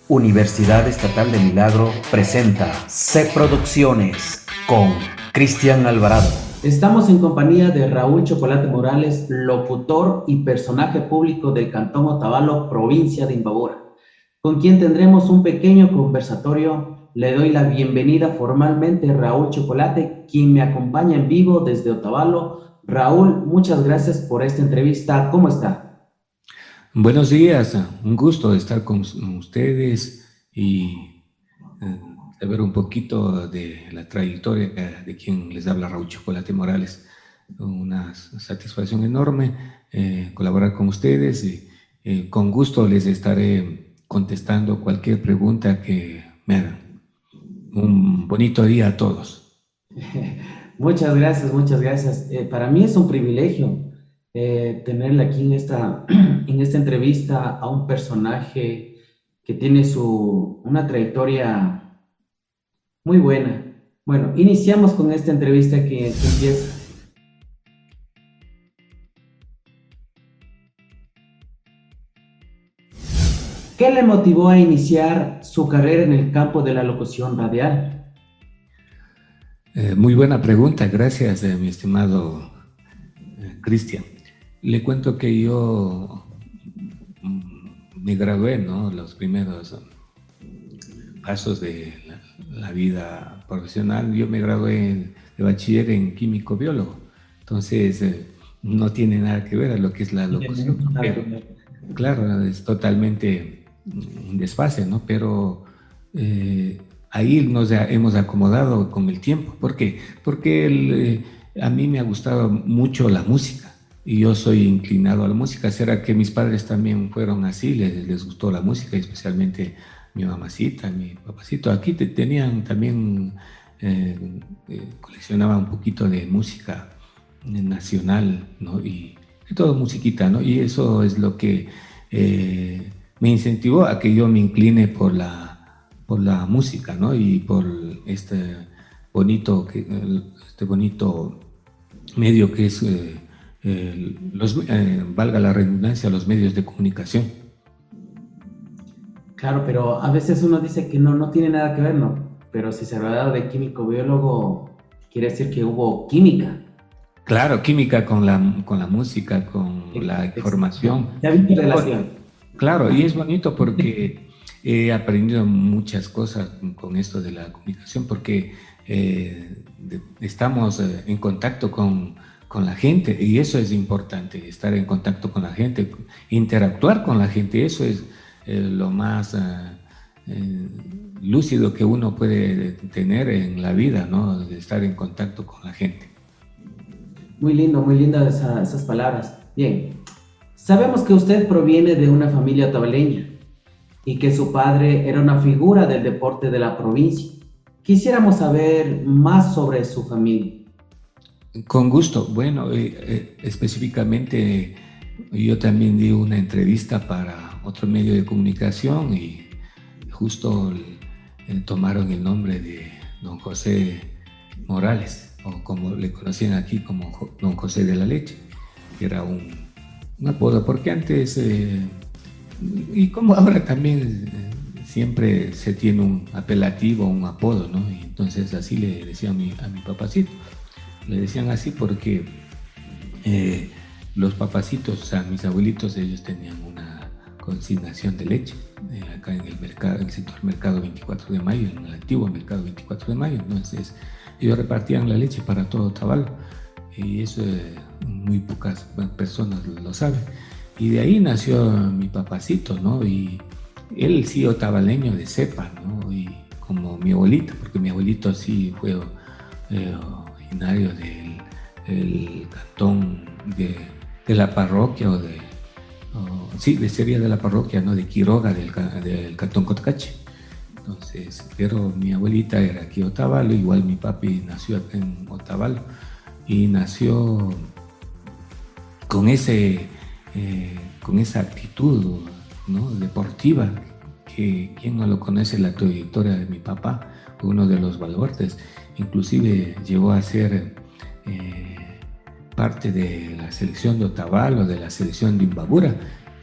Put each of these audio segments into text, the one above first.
Universidad Estatal de Milagro presenta C Producciones con Cristian Alvarado. Estamos en compañía de Raúl Chocolate Morales, locutor y personaje público del Cantón Otavalo, provincia de Imbabura, con quien tendremos un pequeño conversatorio. Le doy la bienvenida formalmente a Raúl Chocolate, quien me acompaña en vivo desde Otavalo. Raúl, muchas gracias por esta entrevista. ¿Cómo está? Buenos días, un gusto estar con ustedes y saber un poquito de la trayectoria de quien les habla Raúl Chocolate Morales. Una satisfacción enorme colaborar con ustedes y con gusto les estaré contestando cualquier pregunta que me hagan. Un bonito día a todos. Muchas gracias, muchas gracias. Para mí es un privilegio tenerle aquí en esta entrevista a un personaje que tiene una trayectoria muy buena. Bueno, iniciamos con esta entrevista que empieza. ¿Qué le motivó a iniciar su carrera en el campo de la locución radial? Muy buena pregunta, gracias mi estimado Cristian. Le cuento que yo me gradué, ¿no? Los primeros pasos de la vida profesional. Yo me gradué de bachiller en químico biólogo, entonces no tiene nada que ver a lo que es la locución, ¿no? Pero claro, es totalmente un desfase, ¿no? Pero ahí nos hemos acomodado con el tiempo. ¿Por qué? Porque a mí me ha gustado mucho la música y yo soy inclinado a la música. ¿Será que mis padres también fueron así? Les gustó la música, especialmente mi mamacita, mi papacito. Aquí tenían también, coleccionaba un poquito de música nacional, ¿no? Y todo musiquita, ¿no? Y eso es lo que me incentivó a que yo me incline por la música, ¿no? Y por este bonito medio que es, valga la redundancia, los medios de comunicación. Claro, pero a veces uno dice que no tiene nada que ver, ¿no? Pero si se trata de químico biólogo, quiere decir que hubo química. Claro, química con la música, con la información. Ya vi relación. Claro, y es bonito porque he aprendido muchas cosas con esto de la comunicación, porque estamos en contacto con la gente y eso es importante, estar en contacto con la gente, interactuar con la gente, eso es lo más lúcido que uno puede tener en la vida, ¿no? De estar en contacto con la gente. Muy lindas esas palabras. Bien, sabemos que usted proviene de una familia tabaleña y que su padre era una figura del deporte de la provincia. Quisiéramos saber más sobre su familia. Con gusto. Bueno, específicamente yo también di una entrevista para otro medio de comunicación y justo tomaron el nombre de don José Morales, o como le conocían aquí como don José de la Leche, que era un apodo, porque antes, y como ahora también, siempre se tiene un apelativo, un apodo, ¿no? Y entonces así le decía a mi papacito. Le decían así porque los papacitos, o sea, mis abuelitos, ellos tenían una consignación de leche acá en el mercado, en el sector mercado 24 de mayo, en el antiguo mercado 24 de mayo. Entonces, ellos repartían la leche para todo Otavalo y eso muy pocas personas lo saben. Y de ahí nació mi papacito, ¿no? Y él sí otavaleño de cepa, ¿no? Y como mi abuelita, porque mi abuelito sí fue originario del cantón de la parroquia sería de la parroquia, ¿no? De Quiroga, del cantón Cotacache. Entonces, pero mi abuelita era aquí Otavalo, igual mi papi nació acá en Otavalo y nació con con esa actitud, ¿no? Deportiva, que quien no lo conoce, la trayectoria de mi papá, fue uno de los baluartes. Inclusive llegó a ser parte de la selección de Otavalo, de la selección de Imbabura,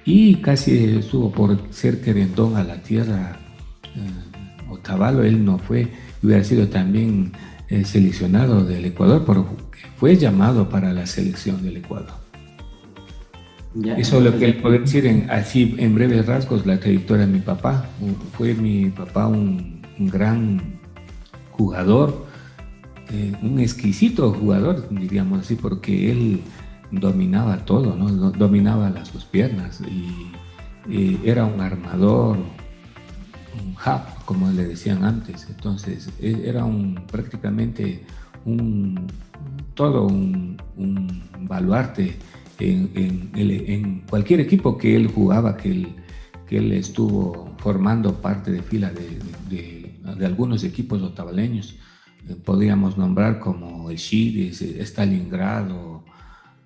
y casi estuvo por ser querendón a la tierra Otavalo, él no fue, hubiera sido también seleccionado del Ecuador, porque fue llamado para la selección del Ecuador. Ya, eso es lo que puedo decir así en breves rasgos la trayectoria de mi papá. Fue mi papá un gran jugador, un exquisito jugador, diríamos así, porque él dominaba todo, ¿no? Dominaba las dos piernas y era un armador, un hub, como le decían antes. Entonces era prácticamente un baluarte en cualquier equipo que él jugaba, que él estuvo formando parte de fila de algunos equipos otavaleños. Podríamos nombrar como el Xidis, Stalingrado,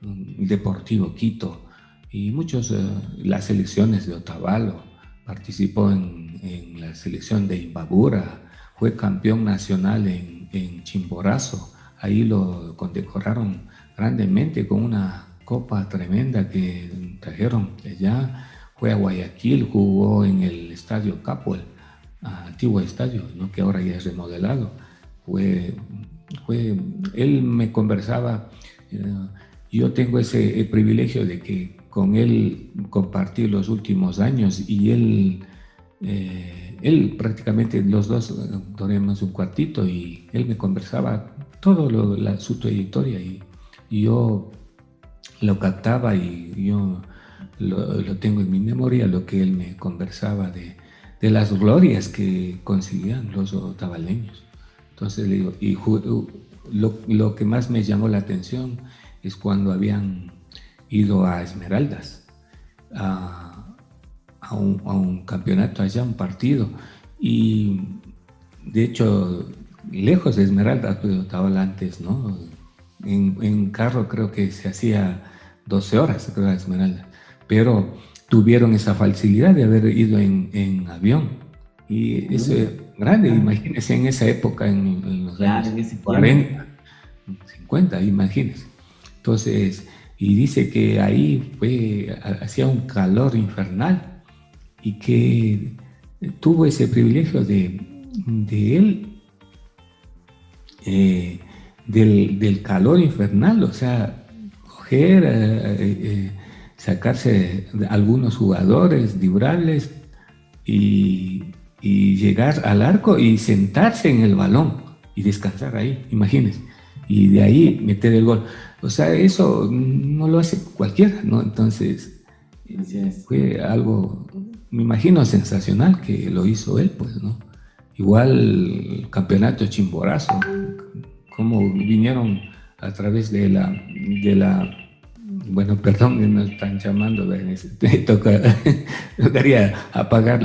Deportivo Quito y muchos, las selecciones de Otavalo. Participó en la selección de Imbabura, fue campeón nacional en Chimborazo. Ahí lo condecoraron grandemente con una copa tremenda que trajeron de allá. Fue a Guayaquil, jugó en el Estadio Capo, el antiguo estadio, ¿no? Que ahora ya es remodelado. Él me conversaba, yo tengo ese privilegio de que con él compartí los últimos años y él prácticamente los dos dormíamos un cuartito y él me conversaba todo su trayectoria y yo lo captaba y yo lo tengo en mi memoria, lo que él me conversaba de las glorias que conseguían los otavaleños. Entonces le digo, y lo que más me llamó la atención es cuando habían ido a Esmeraldas, a un campeonato allá, un partido, y de hecho, lejos de Esmeraldas, pues estaba antes, ¿no? En carro creo que se hacía 12 horas, creo, a Esmeraldas, pero tuvieron esa facilidad de haber ido en avión. Y eso es grande, imagínense en esa época, en los años 40, 50, imagínense. Entonces, y dice que ahí hacía un calor infernal y que tuvo ese privilegio de él, del calor infernal, o sea, coger, sacarse algunos jugadores, librarles y llegar al arco y sentarse en el balón y descansar ahí, imagínense, y de ahí meter el gol. O sea, eso no lo hace cualquiera, ¿no? Entonces, fue algo, me imagino, sensacional que lo hizo él, pues, ¿no? Igual el campeonato Chimborazo, cómo vinieron a través de la bueno, perdón, me están llamando, tocaría apagar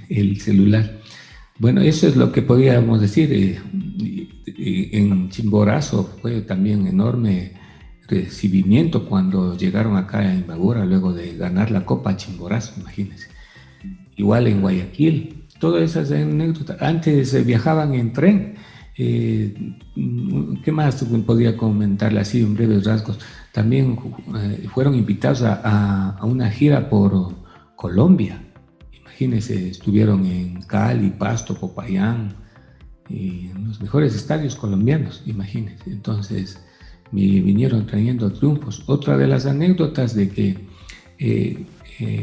el celular. Bueno, eso es lo que podríamos decir. En Chimborazo fue también enorme recibimiento cuando llegaron acá a Imbabura luego de ganar la Copa Chimborazo, imagínense. Igual en Guayaquil, todas esas anécdotas. Antes viajaban en tren. ¿Qué más podría comentarle así en breves rasgos? También fueron invitados a una gira por Colombia. Imagínense, estuvieron en Cali, Pasto, Popayán, y en los mejores estadios colombianos, imagínense. Entonces, vinieron trayendo triunfos. Otra de las anécdotas de que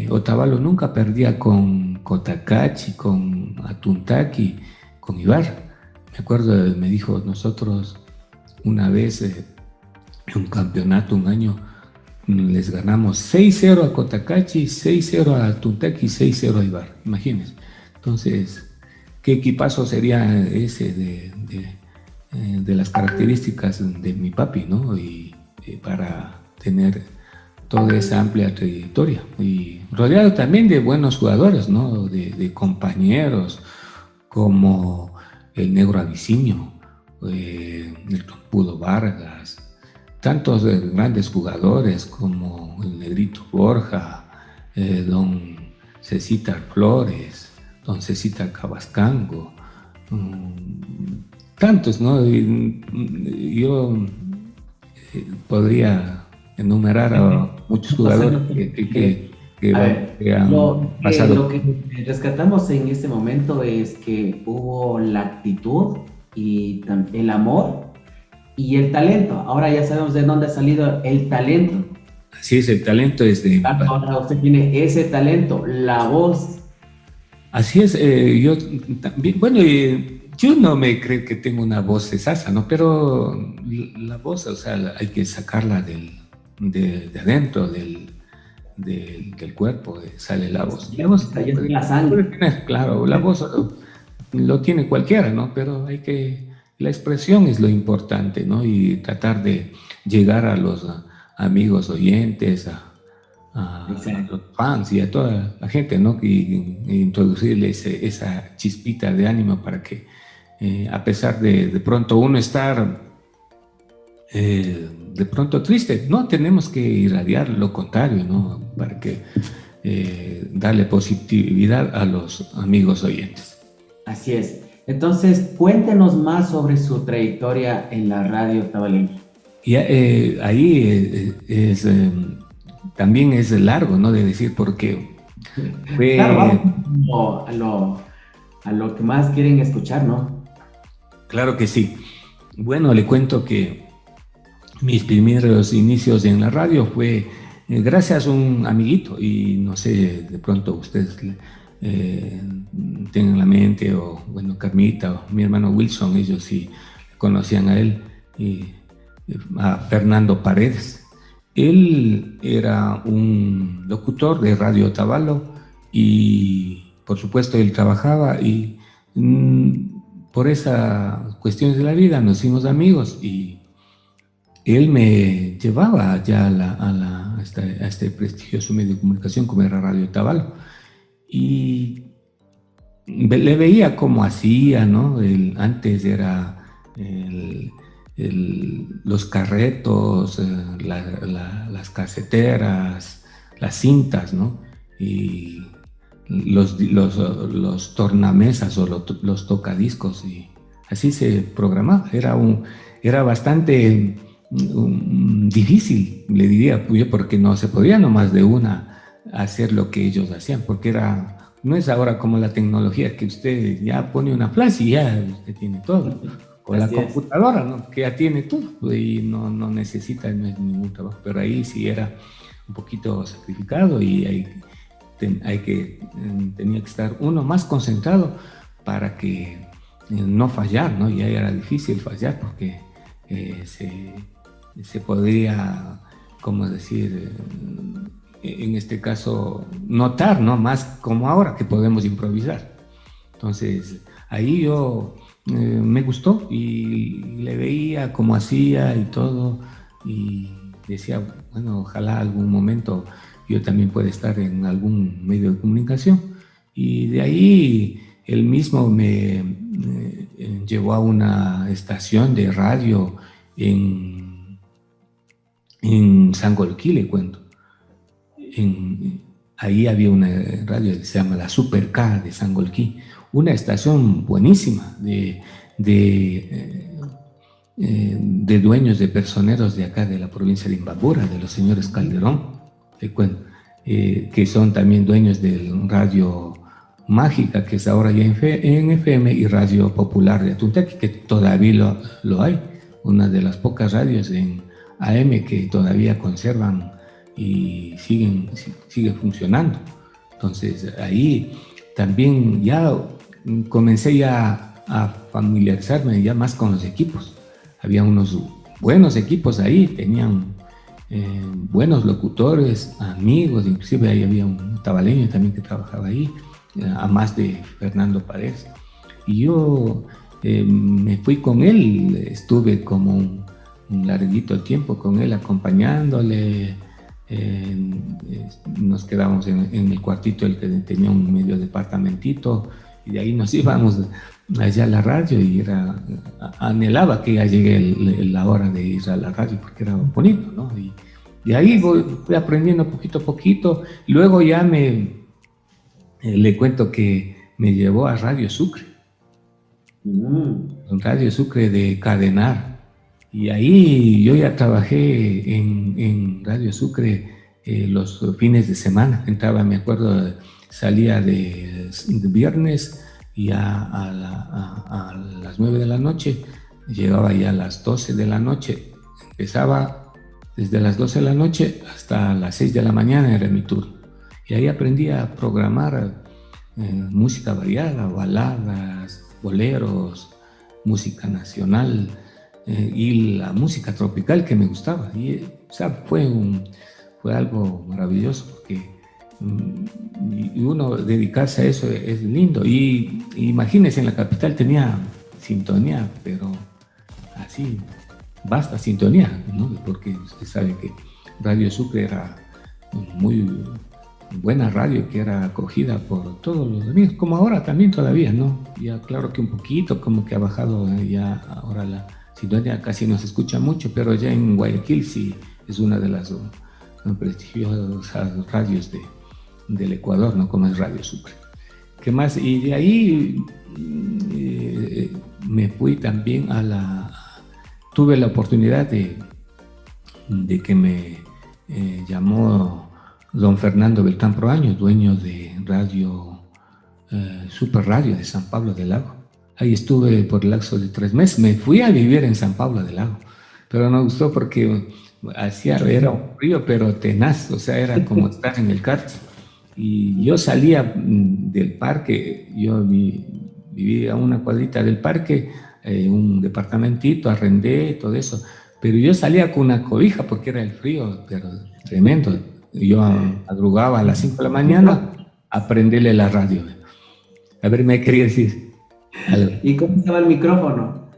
Otavalo nunca perdía con Cotacachi, con Atuntaqui, con Ibar. Me acuerdo, me dijo, nosotros una vez en un campeonato, un año, les ganamos 6-0 a Cotacachi, 6-0 a Atuntaqui, 6-0 a Ibar. Imagínense. Entonces, ¿qué equipazo sería ese de las características de mi papi, ¿no? Y para tener toda esa amplia trayectoria. Y rodeado también de buenos jugadores, ¿no? De compañeros como el Negro Avicinio, el Trompudo Vargas, tantos grandes jugadores como el Negrito Borja, don Cecita Flores, don Cecita Cabascango, tantos, ¿no? Yo podría enumerar a muchos jugadores A ver, que han pasado. lo que rescatamos en este momento es que hubo la actitud y el amor y el talento. Ahora ya sabemos de dónde ha salido el talento. Así es, el talento es de... Ahora usted tiene ese talento, la voz. Así es, yo también, bueno, yo no me creo que tengo una voz esasa, ¿no? Pero la voz, o sea, hay que sacarla de adentro, del cuerpo, sale la voz. La voz, Ahí está la sangre. claro, la voz lo tiene cualquiera, ¿no? Pero la expresión es lo importante, ¿no? Y tratar de llegar a los amigos oyentes, a los fans y a toda la gente, ¿no? Y introducirles esa chispita de ánimo para que, a pesar de pronto uno estar de pronto triste, no tenemos que irradiar lo contrario, ¿no? Para que darle positividad a los amigos oyentes. Así es. Entonces, cuéntenos más sobre su trayectoria en la radio tabaleña. Y ahí también es largo, ¿no? De decir, porque fue... Claro, vamos a lo que más quieren escuchar, ¿no? Claro que sí. Bueno, le cuento que mis primeros inicios en la radio fue gracias a un amiguito, y no sé, de pronto ustedes tengan en la mente, o bueno, Carmita o mi hermano Wilson, ellos sí conocían a él, y a Fernando Paredes. Él era un locutor de Radio Otavalo y por supuesto él trabajaba, y por esas cuestiones de la vida nos hicimos amigos, y él me llevaba ya a este prestigioso medio de comunicación como era Radio Otavalo, y le veía cómo hacía, ¿no? Antes era los carretos, las caseteras, las cintas, ¿no? Y los tornamesas o los tocadiscos, y así se programaba. Era bastante difícil, le diría yo, porque no se podía nomás de una hacer lo que ellos hacían, porque no es ahora como la tecnología, que usted ya pone una flash y ya usted tiene todo, o la computadora, ¿no? Que ya tiene todo y no necesita ningún trabajo, pero ahí sí era un poquito sacrificado, y tenía que estar uno más concentrado para que no fallar, ¿no? Y ahí era difícil fallar, porque se podría, como decir, en este caso, notar, ¿no? Más como ahora que podemos improvisar. Entonces, ahí yo me gustó, y le veía cómo hacía y todo, y decía, bueno, ojalá algún momento yo también pueda estar en algún medio de comunicación. Y de ahí él mismo me llevó a una estación de radio en Sangolquí, le cuento. Ahí había una radio que se llama la Super K de Sangolquí, una estación buenísima de dueños de personeros de acá de la provincia de Imbabura, de los señores Calderón, le cuento, que son también dueños del Radio Mágica, que es ahora ya en FM, y Radio Popular de Atuntequi, que todavía lo hay, una de las pocas radios en AM que todavía conservan y sigue funcionando. Entonces ahí también ya comencé ya a familiarizarme ya más con los equipos. Había unos buenos equipos ahí, tenían buenos locutores, amigos, inclusive ahí había un tabaleño también que trabajaba ahí, a más de Fernando Paredes. Y yo me fui con él, estuve como un larguito tiempo con él acompañándole. Nos quedábamos en el cuartito, el que tenía un medio departamentito, y de ahí nos íbamos allá a la radio, y anhelaba que ya llegue la hora de ir a la radio, porque era bonito, ¿no? Y de ahí fui aprendiendo poquito a poquito. Luego ya le cuento que me llevó a Radio Sucre, Radio Sucre de Cadenar. Y ahí yo ya trabajé en Radio Sucre los fines de semana. Entraba, me acuerdo, salía de viernes y a las 9 de la noche, llegaba ya a las 12 de la noche, empezaba desde las 12 de la noche hasta las 6 de la mañana, era mi turno. Y ahí aprendí a programar música variada, baladas, boleros, música nacional y la música tropical que me gustaba. Y o sea, fue algo maravilloso porque y uno dedicarse a eso es lindo. Y imagínense, en la capital tenía sintonía, pero así, basta sintonía, ¿no? Porque usted sabe que Radio Sucre era muy buena radio, que era acogida por todos los amigos, como ahora también todavía, ¿no? Ya claro que un poquito, como que ha bajado ya ahora la sintonía, casi no se escucha mucho, pero ya en Guayaquil sí es una de las prestigiosas radios del Ecuador, ¿no? Como es Radio Sucre. ¿Qué más? Y de ahí me fui también tuve la oportunidad de que me llamó don Fernando Beltrán Proaño, dueño de Radio Super Radio de San Pablo del Lago. Ahí estuve por el lapso de 3 meses. Me fui a vivir en San Pablo del Lago, pero no me gustó porque era un frío, pero tenaz, o sea, era como estar en el karting. Y yo salía del parque, yo vivía a una cuadrita del parque, un departamentito, arrendé, todo eso, pero yo salía con una cobija porque era el frío, pero tremendo. Yo madrugaba a las 5 de la mañana a prenderle la radio. A ver, me quería decir algo. ¿Y cómo estaba el micrófono?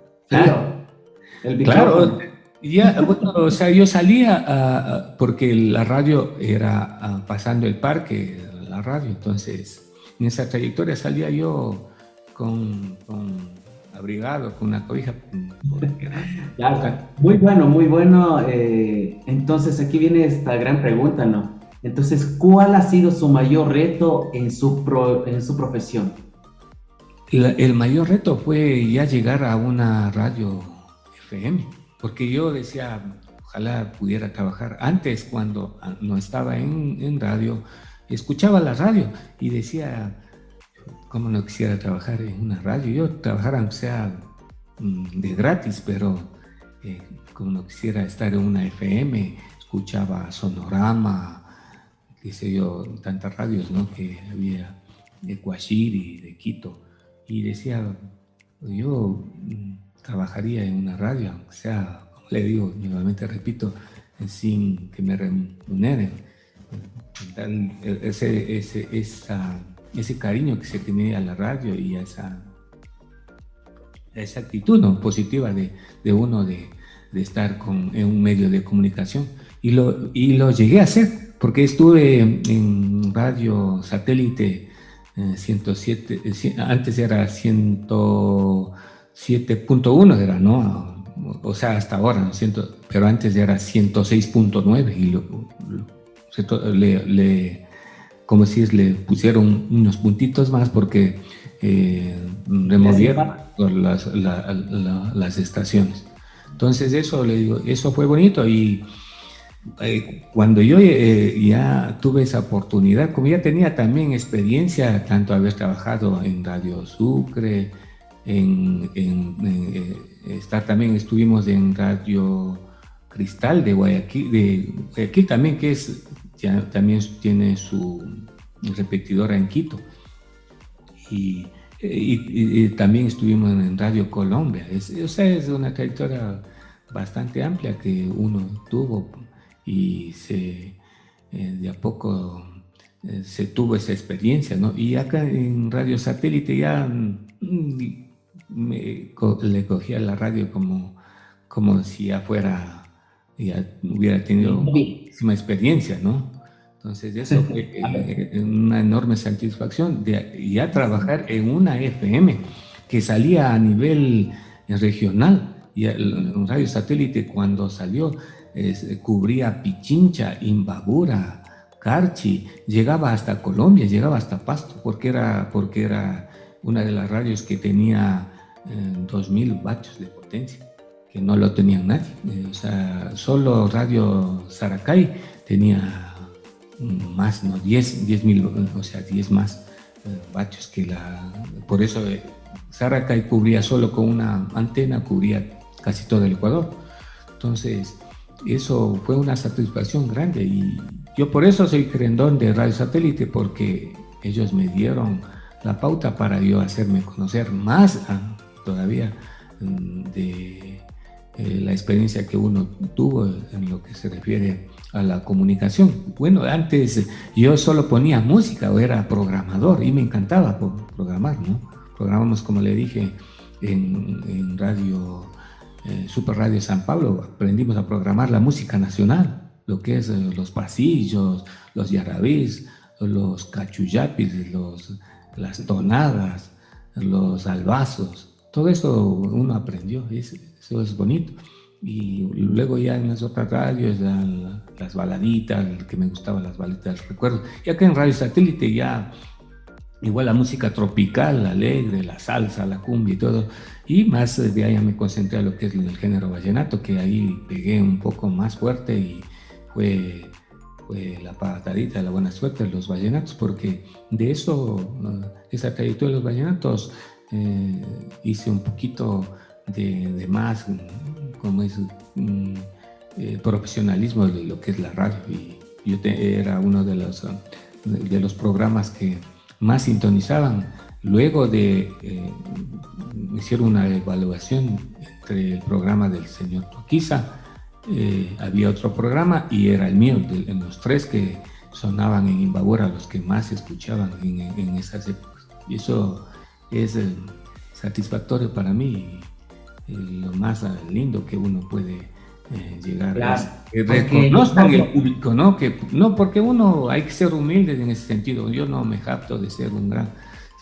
El micrófono. Claro, ya, bueno, o sea, yo salía porque la radio era pasando el parque, la radio, entonces en esa trayectoria salía yo con abrigado, con una cobija. Ya, muy bueno, muy bueno. Entonces aquí viene esta gran pregunta, ¿no? Entonces, ¿cuál ha sido su mayor reto en su profesión? El mayor reto fue ya llegar a una radio FM, porque yo decía, ojalá pudiera trabajar. Antes, cuando no estaba en radio, escuchaba la radio y decía, cómo no quisiera trabajar en una radio. Yo trabajara, aunque sea de gratis, pero como no quisiera estar en una FM, escuchaba Sonorama, qué sé yo, tantas radios, ¿no? Que había de Cuachiri, de Quito, y decía, yo trabajaría en una radio, aunque sea, como le digo, nuevamente repito, sin que me remuneren. Ese cariño que se tenía a la radio y a esa actitud, ¿no? Positiva de uno de estar en un medio de comunicación. Y lo llegué a hacer, porque estuve en radio satélite 107, antes era 107.1, era, ¿no? O sea, hasta ahora, ¿no? Pero antes era 106.9 y como si le pusieron unos puntitos más porque removieron las estaciones. Entonces eso, le digo, eso fue bonito. Y cuando yo ya tuve esa oportunidad, como ya tenía también experiencia, tanto haber trabajado en Radio Sucre, también estuvimos en Radio Cristal de Guayaquil también, que también tiene su repetidora en Quito. Y también estuvimos en Radio Colombia. O sea, es una trayectoria bastante amplia que uno tuvo y de a poco se tuvo esa experiencia, ¿no? Y acá en Radio Satélite ya le cogía la radio como si ya hubiera tenido muchísima experiencia, ¿no? Entonces eso fue una enorme satisfacción de ya trabajar en una FM que salía a nivel regional. Y el Radio Satélite, cuando salió, cubría Pichincha, Imbabura, Carchi, llegaba hasta Colombia, llegaba hasta Pasto, porque era una de las radios que tenía 2000 vatios de potencia, que no lo tenían nadie. O sea, solo Radio Saracay tenía más, ¿no? 10.000, o sea, 10 más vatios que por eso Saracay cubría solo con una antena, cubría casi todo el Ecuador. Entonces, eso fue una satisfacción grande y yo por eso soy querendón de Radio Satélite, porque ellos me dieron la pauta para yo hacerme conocer más todavía de la experiencia que uno tuvo en lo que se refiere a la comunicación. Bueno, antes yo solo ponía música o era programador y me encantaba programar, ¿no? Programamos, como le dije, en radio, Super Radio San Pablo, aprendimos a programar la música nacional, lo que es los pasillos, los yarabís, los cachuyapis, las tonadas, los albazos, todo eso uno aprendió, eso es bonito. Y luego ya en las otras radios, las baladitas, que me gustaban las baladitas, recuerdo. Y acá en Radio Satélite ya, igual la música tropical, la alegre, la salsa, la cumbia y todo. Y más de ahí ya me concentré a lo que es el género vallenato, que ahí pegué un poco más fuerte y fue la patadita de la buena suerte de los vallenatos, porque de eso, esa trayectoria de los vallenatos, hice un poquito de más, como es, profesionalismo de lo que es la radio. Y yo era uno de los programas que más sintonizaban. Luego hicieron una evaluación entre el programa del señor Toquiza, había otro programa y era el mío, en los tres que sonaban en Imbabura, los que más escuchaban en esas épocas. Y eso es satisfactorio para mí, lo más lindo que uno puede llegar, claro, que reconozcan el público, ¿no? Porque uno hay que ser humilde en ese sentido. Yo no me jacto de ser un gran,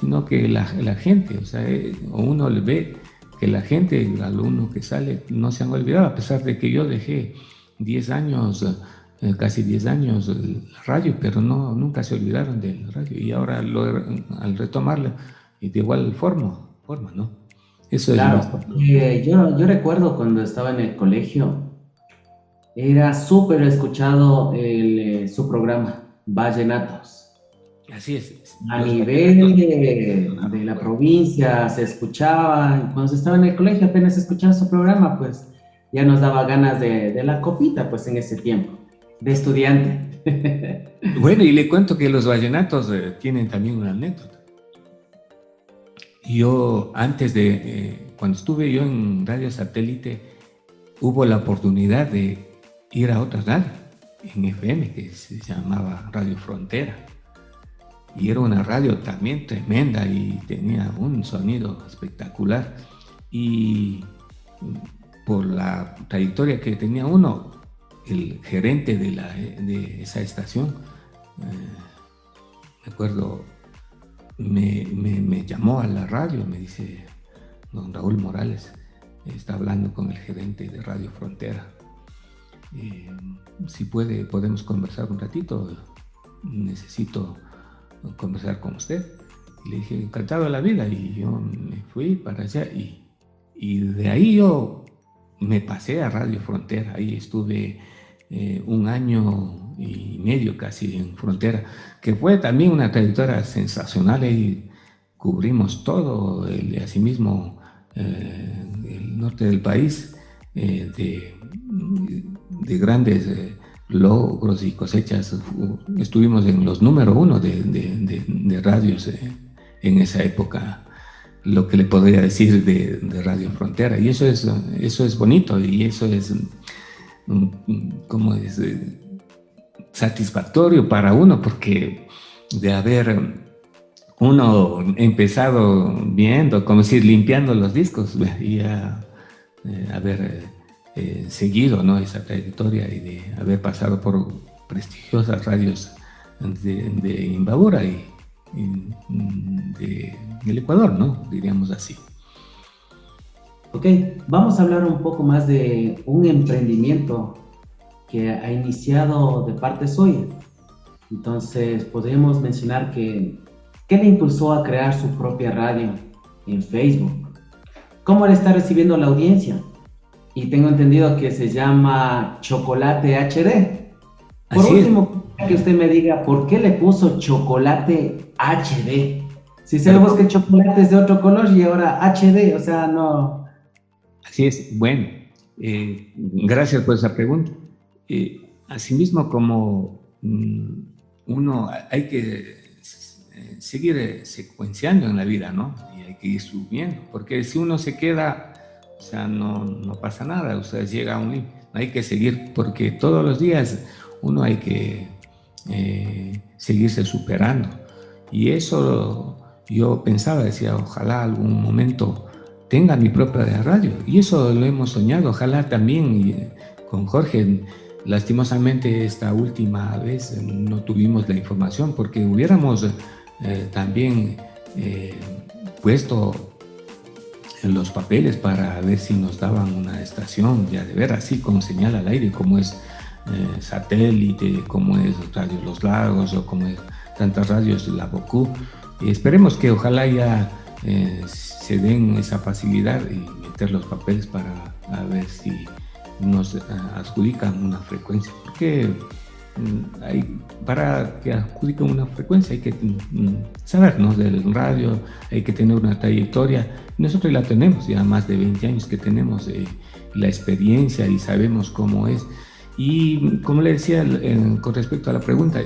sino que la gente, o sea, uno le ve que la gente, el alumno que sale, no se han olvidado, a pesar de que yo dejé 10 años, casi 10 años la radio, pero nunca se olvidaron del radio. Y ahora al retomarlo, y de igual forma, ¿no? Eso claro, es yo recuerdo cuando estaba en el colegio, era súper escuchado su programa, Vallenatos. Así es. A nivel de la provincia se escuchaba, cuando se estaba en el colegio apenas escuchaba su programa, pues ya nos daba ganas de la copita, pues en ese tiempo, de estudiante. Bueno, y le cuento que los vallenatos tienen también una anécdota. Yo, cuando estuve yo en Radio Satélite, hubo la oportunidad de ir a otra radio, en FM, que se llamaba Radio Frontera. Y era una radio también tremenda y tenía un sonido espectacular. Y por la trayectoria que tenía uno, el gerente de esa estación, me acuerdo, me llamó a la radio, me dice: don Raúl Morales está hablando con el gerente de Radio Frontera. Si podemos conversar un ratito, necesito conversar con usted. Y le dije: encantado de la vida. Y yo me fui para allá y de ahí yo me pasé a Radio Frontera. Ahí estuve 1 año y medio casi en Frontera, que fue también una trayectoria sensacional. Ahí cubrimos todo, asimismo el norte del país, de grandes logros y cosechas. Estuvimos en los número 1 de radios en esa época, lo que le podría decir de Radio Frontera. Y eso es bonito, y eso es, como es, satisfactorio para uno, porque de haber uno empezado viendo, como decir, limpiando los discos, y haber seguido, ¿no?, esa trayectoria, y de haber pasado por prestigiosas radios de Imbabura y del Ecuador, ¿no?, diríamos así. Ok, vamos a hablar un poco más de un emprendimiento que ha iniciado de parte suya. Entonces, podríamos mencionar ¿qué le impulsó a crear su propia radio en Facebook? ¿Cómo le está recibiendo la audiencia? Y tengo entendido que se llama Chocolate HD. Por último, que usted me diga por qué le puso chocolate HD. Si sabemos que el chocolate es de otro color y ahora HD, o sea, no. Así es, bueno, gracias por esa pregunta. Asimismo, como uno hay que seguir secuenciando en la vida, ¿no? Y hay que ir subiendo, porque si uno se queda, o sea, no pasa nada, o sea, llega a un límite. Hay que seguir, porque todos los días uno hay que seguirse superando. Y eso yo pensaba, decía, ojalá algún momento tenga mi propia radio. Y eso lo hemos soñado, ojalá también con Jorge. Lastimosamente esta última vez no tuvimos la información porque hubiéramos también puesto en los papeles para ver si nos daban una estación ya de ver así con señal al aire como es satélite, como es Radio Los Lagos o como es tantas radios de la Bocú. Esperemos que ojalá ya se den esa facilidad y meter los papeles para a ver si nos adjudican una frecuencia, porque para que adjudiquen una frecuencia hay que saber, ¿no?, del radio, hay que tener una trayectoria. Nosotros la tenemos, ya más de 20 años que tenemos la experiencia y sabemos cómo es. Y como le decía con respecto a la pregunta,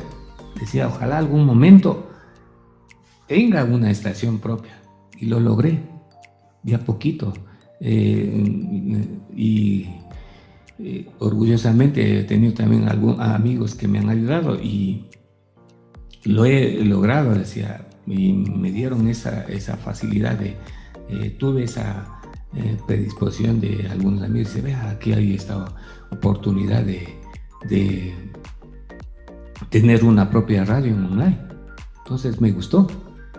decía, ojalá algún momento tenga una estación propia, y lo logré de a poquito. Orgullosamente he tenido también algunos amigos que me han ayudado y lo he logrado, decía, y me dieron esa facilidad tuve esa predisposición de algunos amigos, dice, vea, aquí hay esta oportunidad de tener una propia radio en online. Entonces me gustó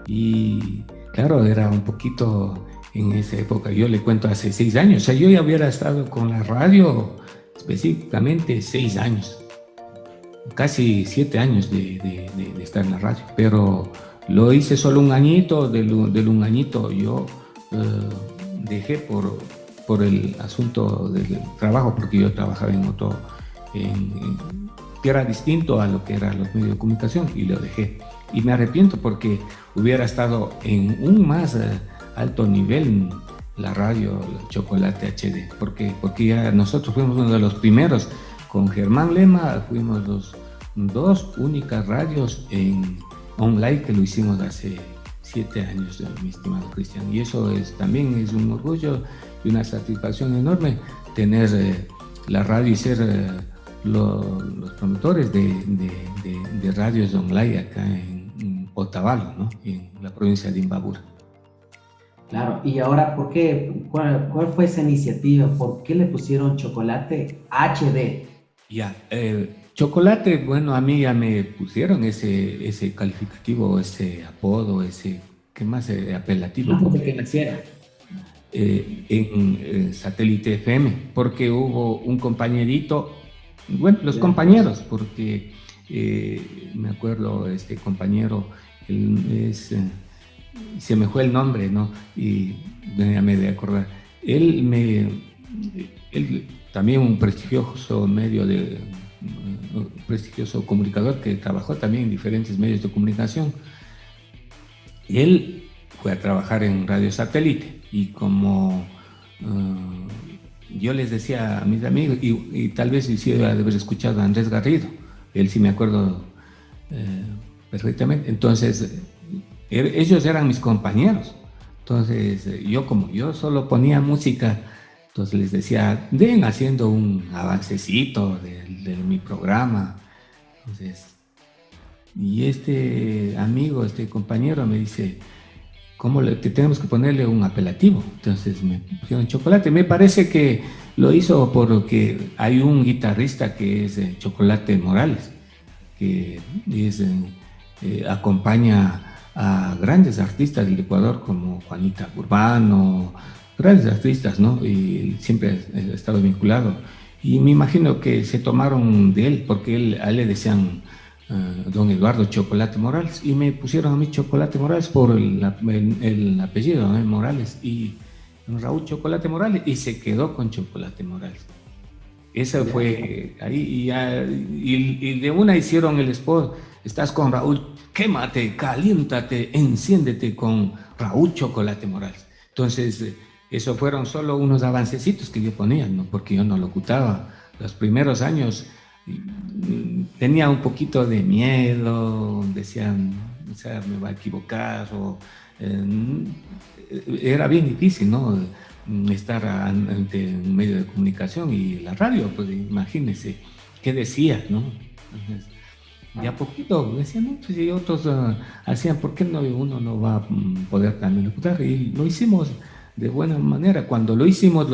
y claro, era un poquito en esa época, yo le cuento hace 6 años, o sea, yo ya hubiera estado con la radio específicamente 6 años, casi 7 años de estar en la radio, pero lo hice solo un añito, del un añito yo dejé por el asunto del trabajo, porque yo trabajaba en otro, que era distinto a lo que eran los medios de comunicación, y lo dejé. Y me arrepiento porque hubiera estado en un más alto nivel la radio Chocolate HD, porque ya nosotros fuimos uno de los primeros, con Germán Lema, fuimos los 2 únicas radios en online que lo hicimos hace 7 años, mi estimado Cristian, y eso también es un orgullo y una satisfacción enorme tener la radio y ser los promotores de radios online acá en Otavalo, ¿no?, en la provincia de Imbabura. Claro, y ahora, ¿por qué? ¿Cuál fue esa iniciativa? ¿Por qué le pusieron Chocolate HD? Ya, Chocolate, bueno, a mí ya me pusieron ese calificativo, ese apodo, ¿qué más? Apelativo. Antes de que naciera. En Satélite FM, porque hubo un compañerito, bueno, los compañeros, porque me acuerdo, este compañero, se me fue el nombre, ¿no? Y ya me de acordar. Él también un prestigioso prestigioso comunicador que trabajó también en diferentes medios de comunicación. Y él fue a trabajar en Radio Satélite y como yo les decía a mis amigos, y tal vez sí de haber escuchado a Andrés Garrido, él sí me acuerdo perfectamente. Entonces ellos eran mis compañeros, entonces como yo solo ponía música, entonces les decía, den haciendo un avancecito de mi programa. Entonces, y este amigo, este compañero me dice, que tenemos que ponerle un apelativo. Entonces me pusieron Chocolate. Me parece que lo hizo porque hay un guitarrista que es Chocolate Morales, que acompaña a grandes artistas del Ecuador como Juanita Urbano, grandes artistas, ¿no? Y siempre ha estado vinculado. Y me imagino que se tomaron de él, porque a él le decían don Eduardo Chocolate Morales, y me pusieron a mí Chocolate Morales por el apellido, ¿no?, Morales, y Raúl Chocolate Morales, y se quedó con Chocolate Morales. Eso fue ahí y de una hicieron el spot, estás con Raúl, quémate, caliéntate, enciéndete con Raúl Chocolate Morales. Entonces, eso fueron solo unos avancecitos que yo ponía, ¿no? Porque yo no locutaba. Los primeros años tenía un poquito de miedo, decían, o sea, me va a equivocar, o era bien difícil, ¿no? Estar ante un medio de comunicación y la radio, pues imagínense qué decía, ¿no? Entonces, de a poquito decían, no, pues y otros hacían, ¿por qué no uno no va a poder también locutar? Y lo hicimos de buena manera. Cuando lo hicimos,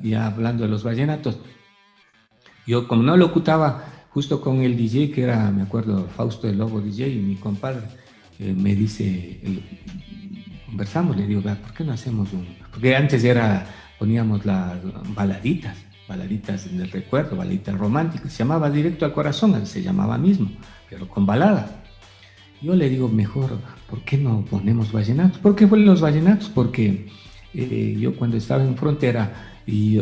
ya hablando de los vallenatos, yo como no locutaba, justo con el DJ que era, me acuerdo, Fausto el Lobo DJ, y mi compadre, me dice, conversamos, le digo, ¿por qué no hacemos un...? Porque antes poníamos las baladitas del recuerdo, baladitas románticas, se llamaba Directo al Corazón, se llamaba mismo, pero con baladas. Yo le digo, mejor, ¿por qué no ponemos vallenatos? ¿Por qué fueron los vallenatos? Porque yo cuando estaba en Frontera y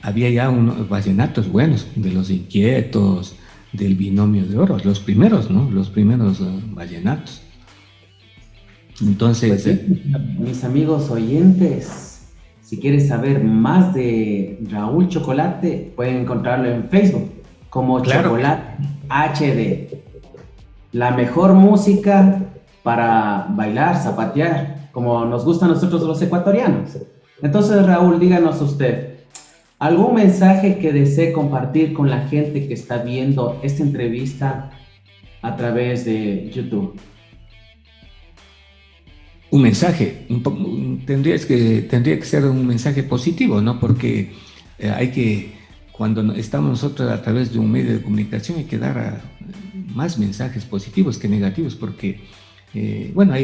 había ya unos vallenatos buenos, de Los Inquietos, del Binomio de Oro, los primeros, ¿no? Los primeros vallenatos. Entonces, pues sí, mis amigos oyentes, si quieres saber más de Raúl Chocolate, pueden encontrarlo en Facebook como claro. Chocolate HD. La mejor música para bailar, zapatear, como nos gusta a nosotros los ecuatorianos. Entonces, Raúl, díganos usted, ¿algún mensaje que desee compartir con la gente que está viendo esta entrevista a través de YouTube? Un mensaje, tendría que ser un mensaje positivo, ¿no? Porque cuando estamos nosotros a través de un medio de comunicación, hay que dar más mensajes positivos que negativos, porque, bueno,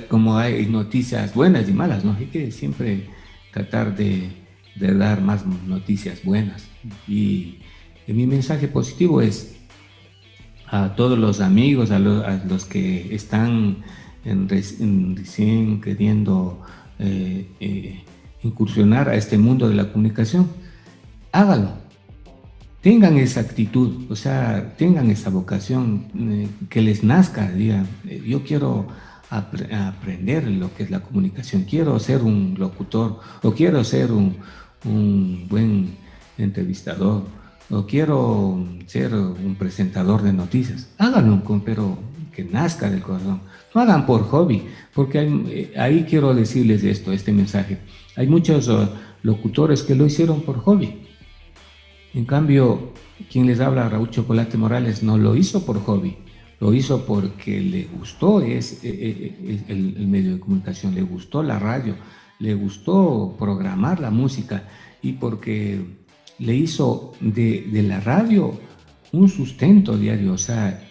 como hay noticias buenas y malas, ¿no? Hay que siempre tratar de dar más noticias buenas. Y mi mensaje positivo es a todos los amigos, a los que están recién queriendo incursionar a este mundo de la comunicación, háganlo, tengan esa actitud, o sea, tengan esa vocación, que les nazca, digan, yo quiero aprender lo que es la comunicación, quiero ser un locutor, o quiero ser un buen entrevistador, o quiero ser un presentador de noticias. Háganlo, pero que nazca del corazón. No hagan por hobby, porque ahí quiero decirles este mensaje. Hay muchos locutores que lo hicieron por hobby. En cambio, quien les habla, Raúl Chocolate Morales, no lo hizo por hobby, lo hizo porque le gustó el medio de comunicación, le gustó la radio, le gustó programar la música, y porque le hizo de la radio un sustento diario. O sea,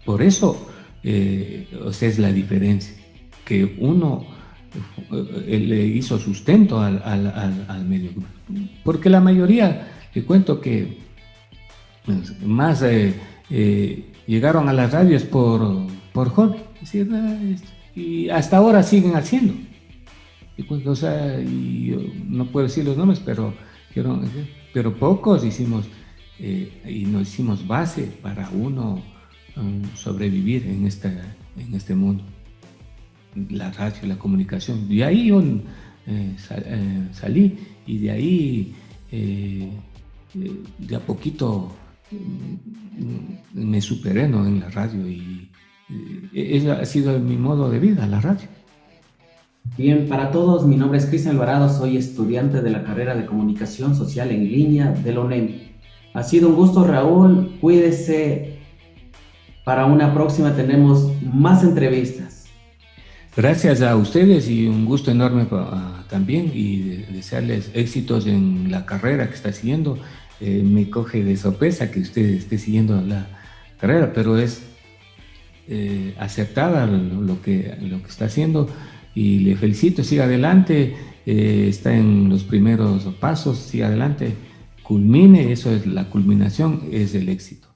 por eso o sea, es la diferencia, que uno le hizo sustento al medio. Porque la mayoría, te cuento que más llegaron a las radios por hobby, es decir, y hasta ahora siguen haciendo. Y pues, o sea, y yo no puedo decir los nombres, pero pocos hicimos y nos hicimos base para uno sobrevivir en este mundo, la radio, la comunicación. De ahí yo salí, y de ahí de a poquito me superé, ¿no?, en la radio, y ese ha sido mi modo de vida, la radio. Bien, para todos, mi nombre es Cristian Alvarado, soy estudiante de la carrera de Comunicación Social en Línea de la UNEM. Ha sido un gusto, Raúl, cuídese. Para una próxima tenemos más entrevistas. Gracias a ustedes, y un gusto enorme también, y desearles éxitos en la carrera que está siguiendo. Me coge de sorpresa que usted esté siguiendo la carrera, pero es acertada lo que está haciendo, y le felicito, siga adelante, está en los primeros pasos, siga adelante, culmine, eso es la culminación, es el éxito.